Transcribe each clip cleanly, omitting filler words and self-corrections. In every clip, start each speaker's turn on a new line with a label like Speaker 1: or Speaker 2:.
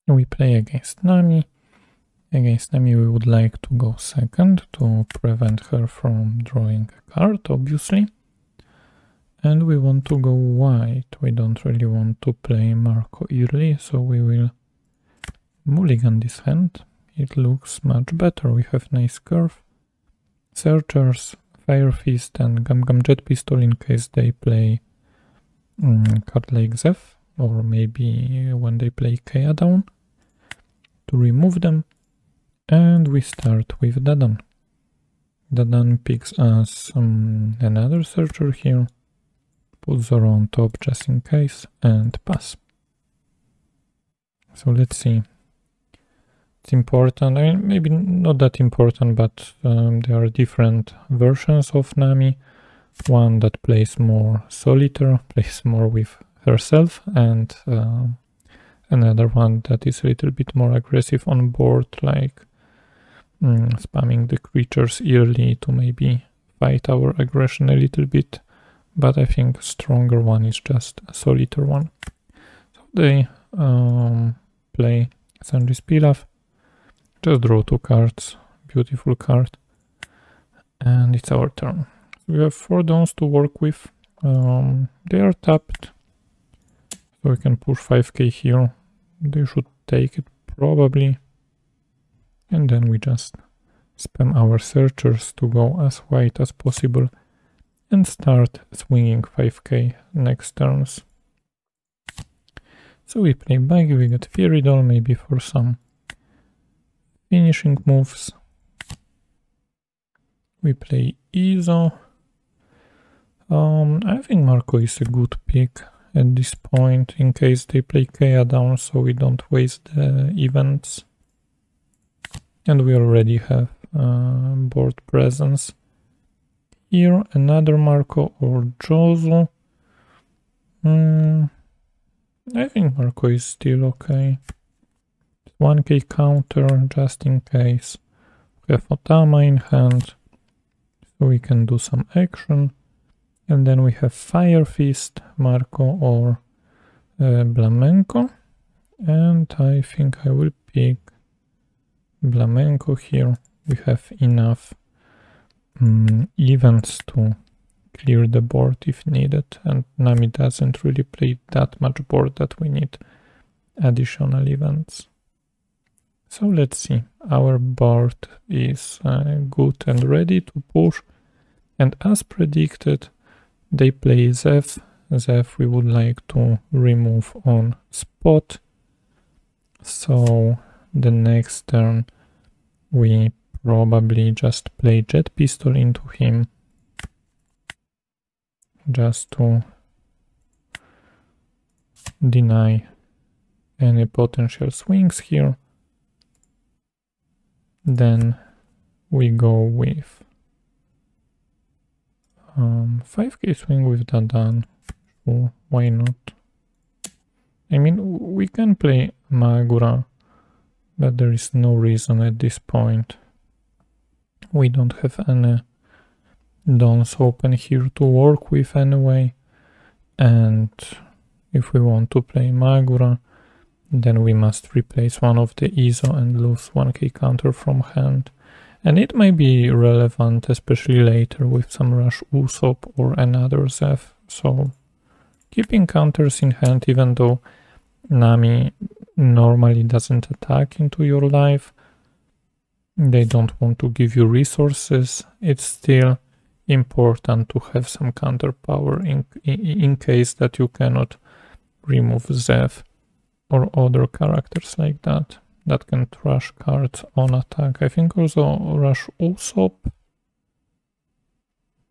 Speaker 1: We play against Nami. Against Nami we would like to go second to prevent her from drawing a card, obviously. And we want to go white. We don't really want to play Marco early, so we will mulligan this hand. It looks much better. We have nice curve, Searchers, Fire Fist and Gum Gum Jet Pistol in case they play card like Zeph, or maybe when they play Kea down, to remove them. And we start with Dadan. Dadan picks us another Searcher here, put Zoro on top just in case, and pass. So let's see. It's important, I mean, maybe not that important, but there are different versions of Nami. One that plays more solitaire, plays more with herself, and another one that is a little bit more aggressive on board, like spamming the creatures early to maybe fight our aggression a little bit. But I think a stronger one is just a solitaire one. So they play Sanji's Pilaf. Just draw 2 cards. Beautiful card. And it's our turn. We have 4 downs to work with. They are tapped. So we can push 5k here. They should take it probably. And then we just spam our Searchers to go as white as possible and start swinging 5k next turns. So we play Buggy, we get Fairy Doll maybe for some finishing moves. We play Izo. I think Marco is a good pick at this point in case they play Kea down, so we don't waste the events. And we already have board presence. Here another Marco or Jozu. I think Marco is still okay. 1k counter just in case. We have Otama in hand, so we can do some action. And then we have Fire Fist, Marco or Blamenco. And I think I will pick Blamenco here. We have enough events to clear the board if needed, and Nami doesn't really play that much board that we need additional events. So let's see, our board is good and ready to push, and as predicted they play Zeph. Zeph we would like to remove on spot, so the next turn we probably just play Jet Pistol into him just to deny any potential swings here. Then we go with 5k swing with Dadan. Sure, why not? I mean, we can play Magura, but there is no reason at this point. We don't have any dons open here to work with anyway, and if we want to play Magura, then we must replace one of the Izo and lose 1k counter from hand. And it may be relevant, especially later with some Rush Usopp or another Zeph, so keeping counters in hand, even though Nami normally doesn't attack into your life, they don't want to give you resources, it's still important to have some counter power in case that you cannot remove Zeph or other characters like that can trash cards on attack. I think also Rush Usopp.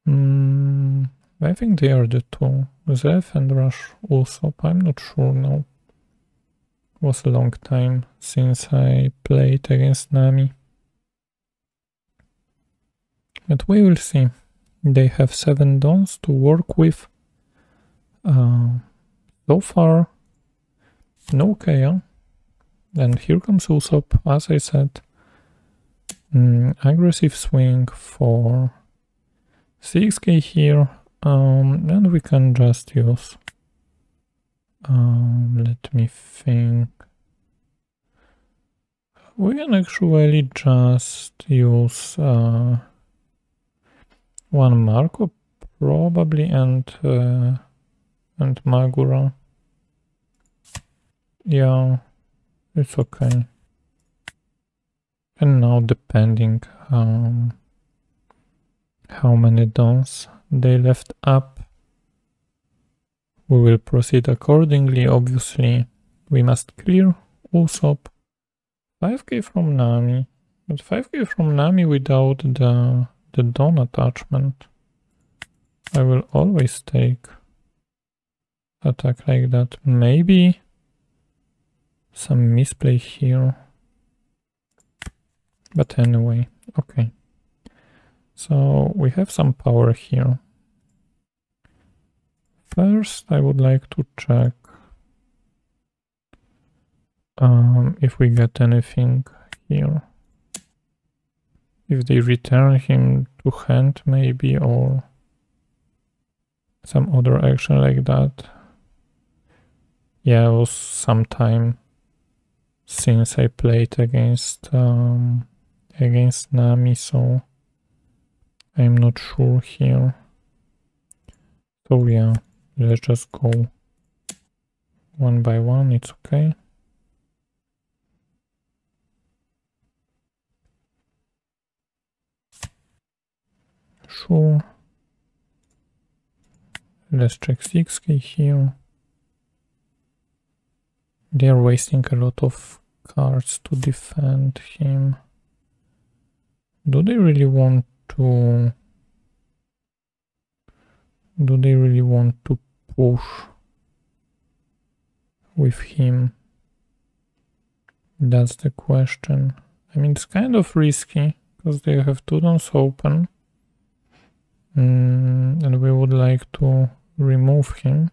Speaker 1: I think they are the two, Zeph and Rush Usopp, I'm not sure now. It was a long time since I played against Nami. But we will see. They have 7 dons to work with. So far, no Kea. And here comes Usopp, as I said. Aggressive swing for 6k here. And we can just use... let me think... we can actually just use one Marco probably and Magura. Yeah, it's okay. And now depending how many dons they left up, we will proceed accordingly. Obviously, we must clear Usopp. 5k from Nami, but 5k from Nami without the Dawn attachment. I will always take attack like that. Maybe some misplay here. But anyway, okay. So we have some power here. First, I would like to check if we get anything here. If they return him to hand maybe, or some other action like that. Yeah, it was some time since I played against Nami, so I'm not sure here. So yeah, let's just go one by one, it's okay. Sure. Let's check 6k here. They are wasting a lot of cards to defend him. Do they really want to... push with him? That's the question. I mean, it's kind of risky, because they have 2 dons open. And we would like to remove him.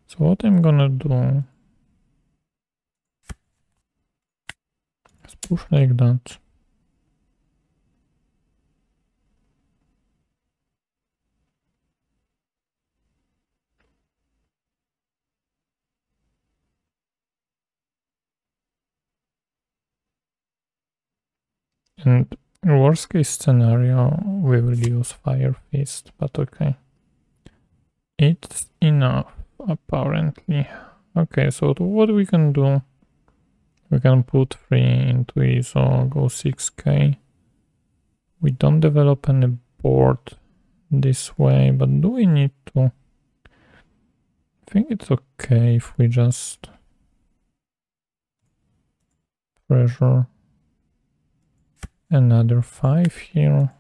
Speaker 1: So what I'm gonna do is push like that. And worst case scenario, we will use Fire Fist, but okay. It's enough, apparently. Okay, so what we can do, we can put 3 into ISO, go 6k. We don't develop any board this way, but do we need to? I think it's okay if we just pressure another 5 here.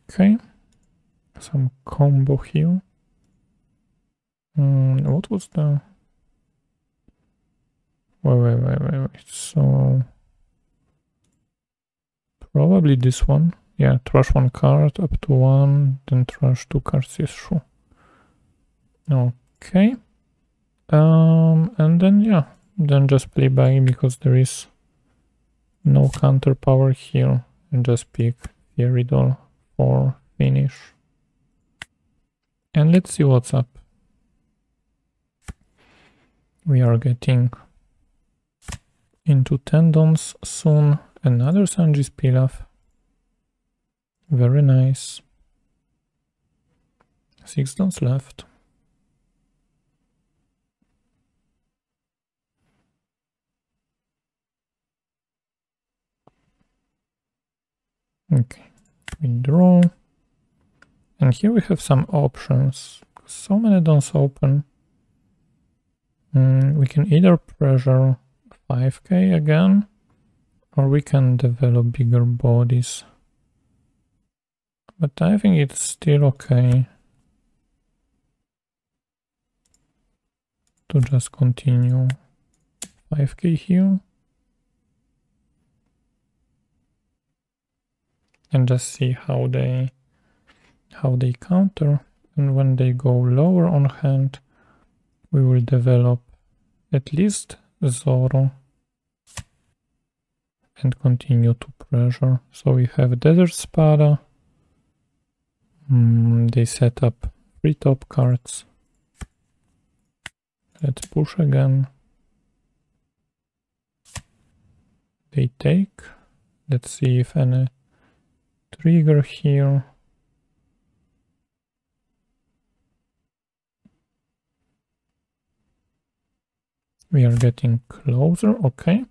Speaker 1: Okay, some combo here. What was the... Wait. So probably this one. Yeah, trash 1 card up to 1, then trash 2 cards, yes, sure. Okay. And then yeah, then just play by because there is no counter power here, and just pick Fairy Doll for finish. And let's see what's up. We are getting into tendons soon. Another Sanji's Pilaf. Very nice. 6 dons left. Okay, withdraw. And here we have some options. So many dons open. We can either pressure 5k again, or we can develop bigger bodies. But I think it's still okay to just continue 5k here. And just see how they counter, and when they go lower on hand, we will develop at least Zoro and continue to pressure. So we have Desert Spada. They set up 3 top cards. Let's push again. They take. Let's see if any trigger here. We are getting closer, okay.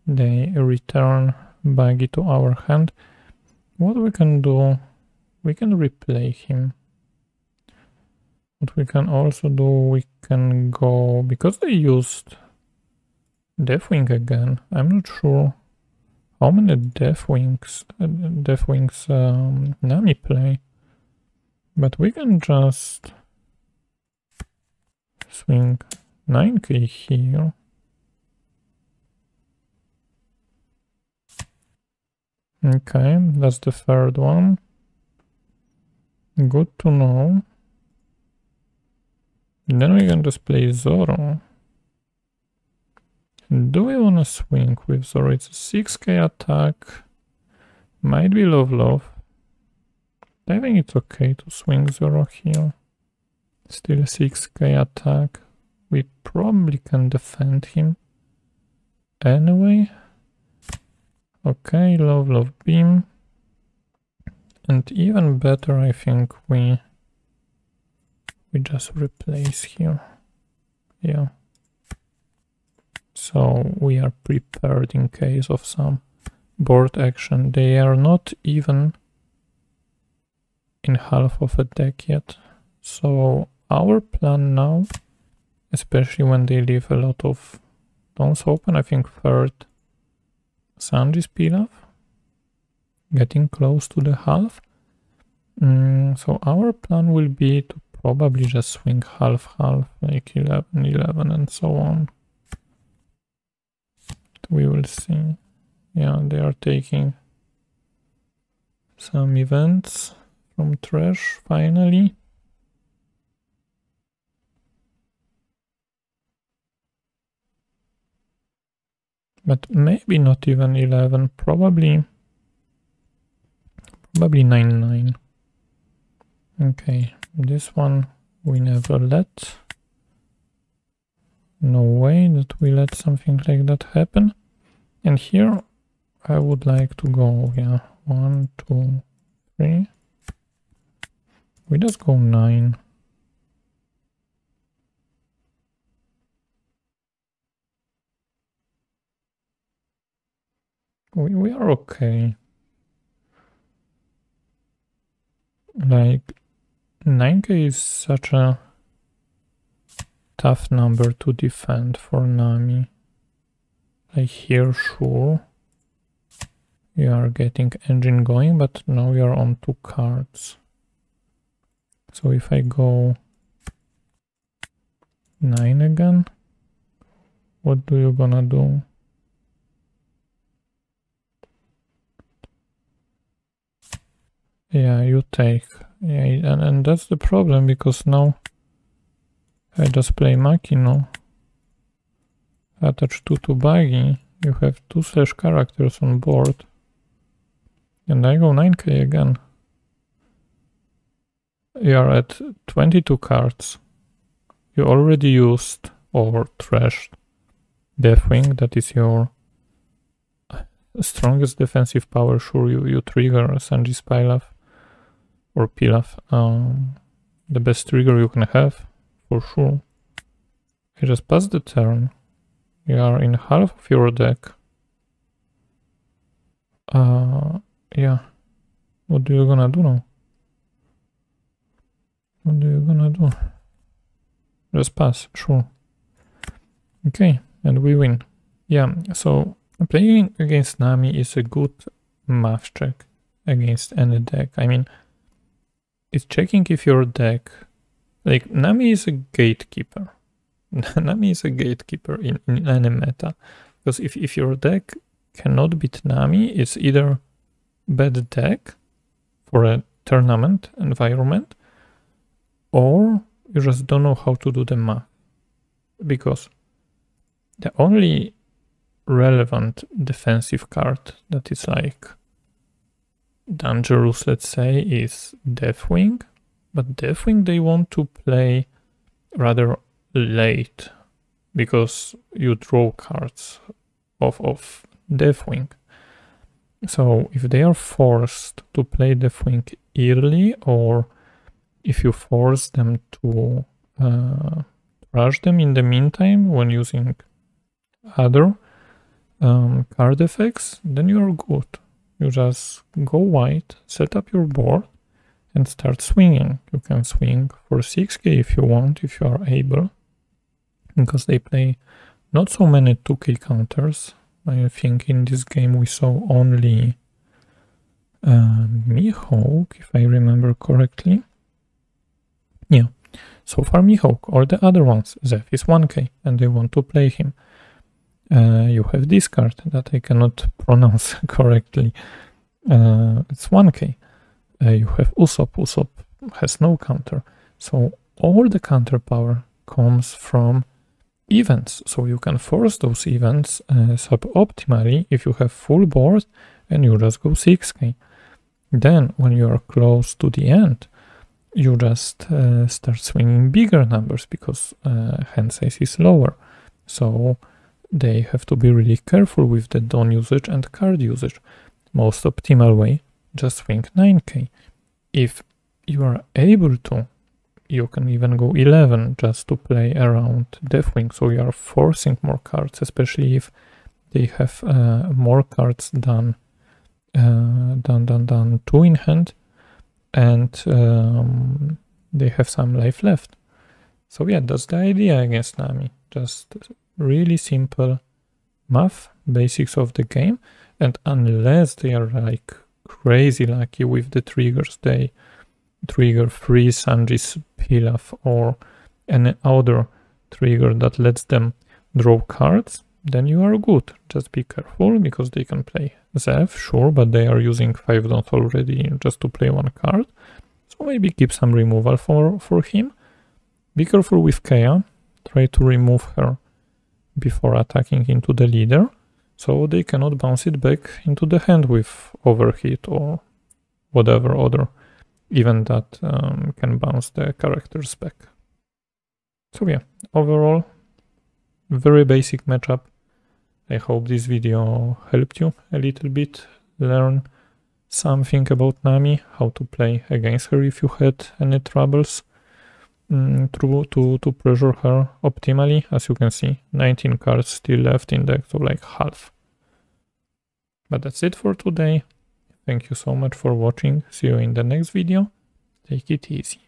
Speaker 1: They return Buggy to our hand. What we can do, we can replay him. What we can also do, we can go, because they used Deathwing again, I'm not sure how many Deathwings Nami play, but we can just swing 9k here. Okay, that's the third one. Good to know. Then we can just play Zoro. Do we want to swing with Zoro? It's a 6k attack. Might be love. I think it's okay to swing Zoro here. Still 6k attack. We probably can defend him. Anyway. Okay, love beam. And even better, I think we just replace here. Yeah. So we are prepared in case of some board action. They are not even in half of a deck yet. So our plan now, especially when they leave a lot of dons open, I think third Sanji's Pilaf, getting close to the half. So our plan will be to probably just swing half, like 11 and so on. We will see. Yeah, they are taking some events from trash finally. But maybe not even 11, probably 9-9. Okay, this one we never let. No way that we let something like that happen. And here I would like to go, yeah, 1, 2, 3. We just go 9. We are okay. Like 9k is such a tough number to defend for Nami. Like here, sure, we are getting engine going, but now we are on 2 cards. So if I go 9 again, what do you gonna do? Yeah, you take. Yeah, and that's the problem, because now I just play Makino. Attach 2 to Buggy. You have 2 slash characters on board. And I go 9k again. You are at 22 cards. You already used or trashed Deathwing, that is your strongest defensive power. Sure, you trigger Sanji's Pilaf or Pilaf. The best trigger you can have, for sure. I just passed the turn. You are in half of your deck. Yeah. What do you gonna do now? What do you gonna do? Just pass, sure. Okay, and we win. Yeah, so playing against Nami is a good math check against any deck. I mean, it's checking if your deck... Like, Nami is a gatekeeper. Nami is a gatekeeper in any meta. Because if your deck cannot beat Nami, it's either bad deck for a tournament environment, or you just don't know how to do the math. Because the only relevant defensive card that is like dangerous, let's say, is Deathwing. But Deathwing they want to play rather late because you draw cards of Deathwing. So if they are forced to play Deathwing early, or if you force them to rush them in the meantime when using other card effects, then you are good. You just go white, set up your board, and start swinging. You can swing for 6k if you want, if you are able, because they play not so many 2k counters. I think in this game we saw only Mihawk, if I remember correctly. Yeah, so far Mihawk, or the other ones. Zeph is 1k and they want to play him. You have this card that I cannot pronounce correctly. It's 1k. You have Usopp. Usopp has no counter. So all the counter power comes from events. So you can force those events suboptimally if you have full board and you just go 6k. Then when you are close to the end, you just start swinging bigger numbers because hand size is lower. So they have to be really careful with the dawn usage and card usage. Most optimal way, just swing 9k. If you are able to, you can even go 11 just to play around Deathwing. So you are forcing more cards, especially if they have more cards than 2 in hand, and they have some life left. So yeah, that's the idea against Nami. Just really simple math, basics of the game, and unless they are like crazy lucky with the triggers, they trigger free Sanji's Pilaf or any other trigger that lets them draw cards, then you are good. Just be careful because they can play Zeph, sure, but they are using 5 dons already just to play 1 card. So maybe keep some removal for him. Be careful with Kea. Try to remove her before attacking into the leader, so they cannot bounce it back into the hand with overhit or whatever other event that can bounce the characters back. So yeah, overall, very basic matchup. I hope this video helped you a little bit learn something about Nami, how to play against her if you had any troubles to pressure her optimally. As you can see, 19 cards still left in deck, so like half. But that's it for today. Thank you so much for watching. See you in the next video. Take it easy.